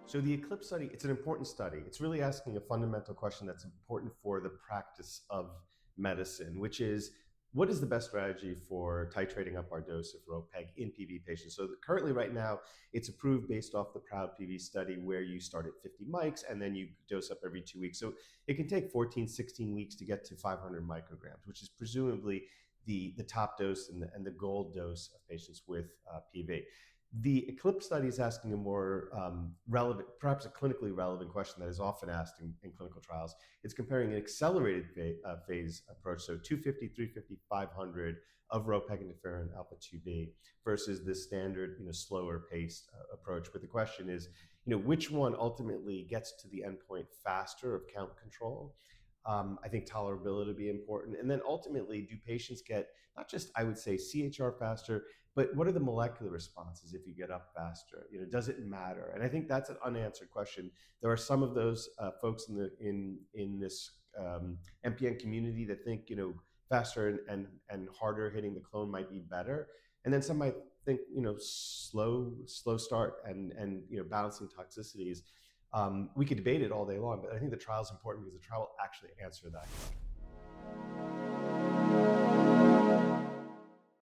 So the ECLIPSE study, it's an important study. It's really asking a fundamental question that's important for the practice of medicine, which is, what is the best strategy for titrating up our dose of Ropeg in PV patients? So currently right now, it's approved based off the PROUD PV study where you start at 50 mics and then you dose up every 2 weeks. So it can take 14, 16 weeks to get to 500 micrograms, which is presumably the top dose and the gold dose of patients with PV. The ECLIPSE study is asking a more relevant, perhaps a clinically relevant question that is often asked in clinical trials. It's comparing an accelerated phase approach, so 250, 350, 500 of ropeginterferon alfa-2b versus this standard, slower paced approach. But the question is, which one ultimately gets to the endpoint faster of count control? I think tolerability would be important. And then ultimately, do patients get not just, I would say, CHR faster, but what are the molecular responses if you get up faster? Does it matter? And I think that's an unanswered question. There are some of those folks in this MPN community that think, faster and harder hitting the clone might be better. And then some might think, slow start and balancing toxicities. We could debate it all day long, but I think the trial is important because the trial will actually answer that question.